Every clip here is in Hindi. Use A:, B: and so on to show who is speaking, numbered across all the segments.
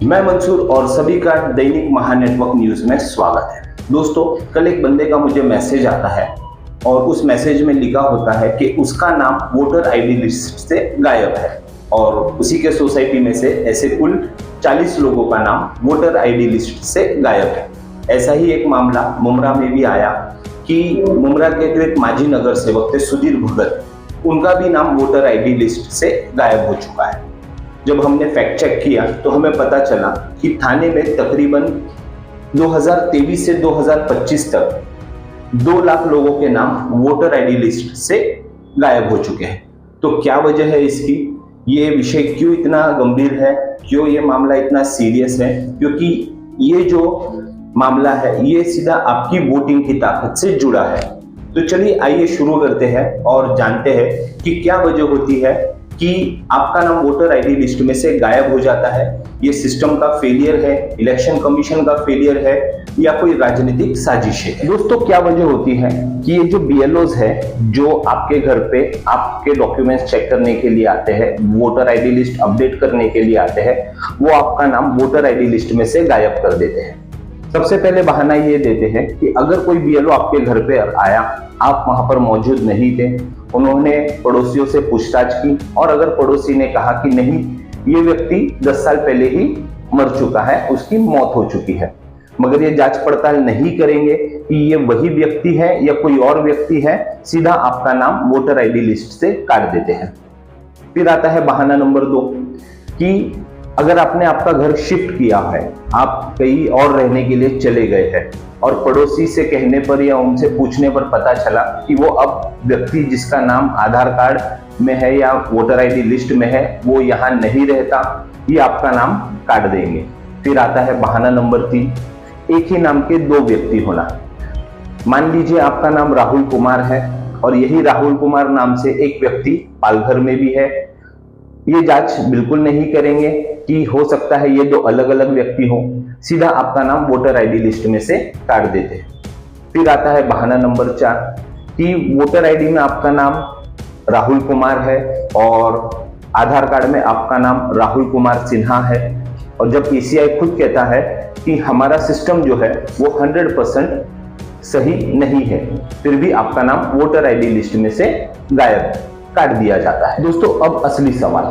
A: मैं मंसूर और सभी का दैनिक महानेटवर्क न्यूज में स्वागत है। दोस्तों, कल एक बंदे का मुझे मैसेज आता है और उस मैसेज में लिखा होता है कि उसका नाम वोटर आईडी लिस्ट से गायब है और उसी के सोसाइटी में से ऐसे कुल 40 लोगों का नाम वोटर आईडी लिस्ट से गायब है। ऐसा ही एक मामला मुमरा में भी आया कि मुमरा के जो एक माजी नगर सेवक थे सुधीर भगत, उनका भी नाम वोटर आईडी लिस्ट से गायब हो चुका है। जब हमने फैक्ट चेक किया तो हमें पता चला कि थाने में तकरीबन 2023 से 2025 तक 2 लाख लोगों के नाम वोटर आईडी लिस्ट से गायब हो चुके हैं। तो क्या वजह है इसकी? ये विषय क्यों इतना गंभीर है, क्यों ये मामला इतना सीरियस है? क्योंकि ये जो मामला है ये सीधा आपकी वोटिंग की ताकत से जुड़ा है। तो चलिए आइए शुरू करते हैं और जानते हैं कि क्या वजह होती है कि आपका नाम वोटर आईडी लिस्ट में से गायब हो जाता है। ये सिस्टम का फेलियर है, इलेक्शन कमीशन का फेलियर है या कोई राजनीतिक साजिश है? दोस्तों, क्या वजह होती है कि ये जो BLOs है जो आपके घर पे आपके डॉक्यूमेंट्स चेक करने के लिए आते हैं, वोटर आईडी लिस्ट अपडेट करने के लिए आते हैं, वो आपका नाम वोटर आईडी लिस्ट में से गायब कर देते हैं। सबसे पहले बहाना ये देते हैं कि अगर कोई BLO आपके घर पे आया, आप वहां पर मौजूद नहीं थे, उन्होंने पड़ोसियों से पूछताछ की और अगर पड़ोसी ने कहा कि नहीं, ये व्यक्ति 10 साल पहले ही मर चुका है, उसकी मौत हो चुकी है, मगर ये जांच पड़ताल नहीं करेंगे कि ये वही व्यक्ति है या कोई और व्यक्ति है, सीधा आपका नाम वोटर आईडी लिस्ट से काट देते हैं। फिर आता है बहाना नंबर 2 कि अगर आपने आपका घर शिफ्ट किया है, आप कहीं और रहने के लिए चले गए हैं और पड़ोसी से कहने पर या उनसे पूछने पर पता चला कि वो अब व्यक्ति जिसका नाम आधार कार्ड में है या वोटर आईडी लिस्ट में है वो यहाँ नहीं रहता, ये आपका नाम काट देंगे। फिर आता है बहाना नंबर 3, एक ही नाम के 2 व्यक्ति होना। मान लीजिए आपका नाम राहुल कुमार है और यही राहुल कुमार नाम से एक व्यक्ति पालघर में भी है। ये जांच बिल्कुल नहीं करेंगे कि हो सकता है ये 2 अलग अलग व्यक्ति हो, सीधा आपका नाम वोटर आईडी लिस्ट में से काट देते हैं। फिर आता है बहाना नंबर 4 कि वोटर आईडी में आपका नाम राहुल कुमार है और आधार कार्ड में आपका नाम राहुल कुमार सिन्हा है और जब PCI खुद कहता है कि हमारा सिस्टम जो है वो 100% सही नहीं है, फिर भी आपका नाम वोटर आईडी लिस्ट में से गायब काट दिया जाता है। दोस्तों, अब असली सवाल,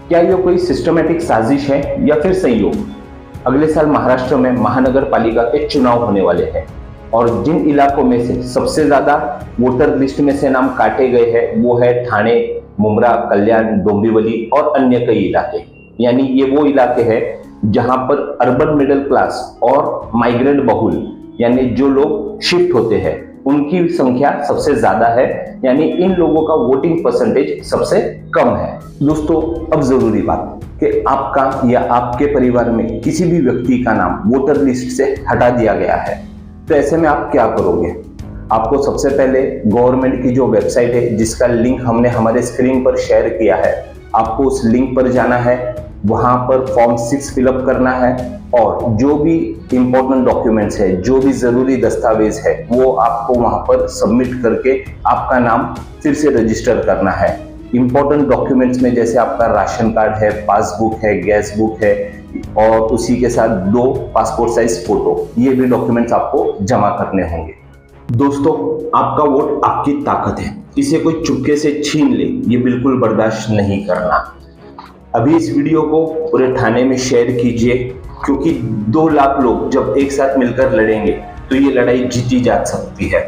A: क्या ये कोई सिस्टमैटिक साजिश है या फिर संयोग? अगले साल महाराष्ट्र में महानगर पालिका के चुनाव होने वाले हैं और जिन इलाकों में से सबसे ज्यादा वोटर लिस्ट में से नाम काटे गए हैं वो है ठाणे, मुमरा, कल्याण, डोंबिवली और अन्य कई इलाके। यानी ये वो इलाके हैं जहां पर अर्बन मिडिल क्लास और माइग्रेंट बहुल यानी जो लोग शिफ्ट होते हैं उनकी संख्या सबसे ज्यादा है, यानी इन लोगों का वोटिंग परसेंटेज सबसे कम है। दोस्तों, अब जरूरी बात कि आपका या आपके परिवार में किसी भी व्यक्ति का नाम वोटर लिस्ट से हटा दिया गया है, तो ऐसे में आप क्या करोगे? आपको सबसे पहले गवर्नमेंट की जो वेबसाइट है जिसका लिंक हमने हमारे स्क्रीन पर शेयर किया है, आपको उस लिंक पर जाना है, वहां पर फॉर्म 6 फिलअप करना है और जो भी इंपॉर्टेंट डॉक्यूमेंट्स है, जो भी जरूरी दस्तावेज है, वो आपको वहां पर सबमिट करके आपका नाम फिर से रजिस्टर करना है। इंपॉर्टेंट डॉक्यूमेंट्स में जैसे आपका राशन कार्ड है, पासबुक है, गैस बुक है और उसी के साथ 2 पासपोर्ट साइज फोटो, ये भी डॉक्यूमेंट्स आपको जमा करने होंगे। दोस्तों, आपका वोट आपकी ताकत है, इसे कोई चुपके से छीन ले ये बिल्कुल बर्दाश्त नहीं करना। अभी इस वीडियो को पूरे थाने में शेयर कीजिए, क्योंकि 2 लाख लोग जब एक साथ मिलकर लड़ेंगे तो ये लड़ाई जीती जा सकती है।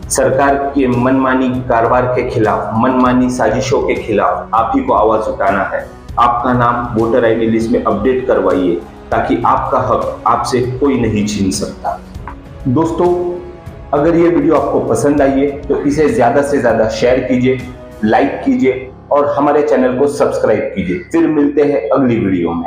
A: सरकार के मनमानी कारोबार के खिलाफ, मनमानी साजिशों के खिलाफ आप ही को आवाज उठाना है। आपका नाम वोटर आईडी लिस्ट में अपडेट करवाइए ताकि आपका हक आपसे कोई नहीं छीन सकता। दोस्तों, अगर ये वीडियो आपको पसंद आई है तो इसे ज्यादा से ज्यादा शेयर कीजिए, लाइक कीजिए और हमारे चैनल को सब्सक्राइब कीजिए। फिर मिलते हैं अगली वीडियो में।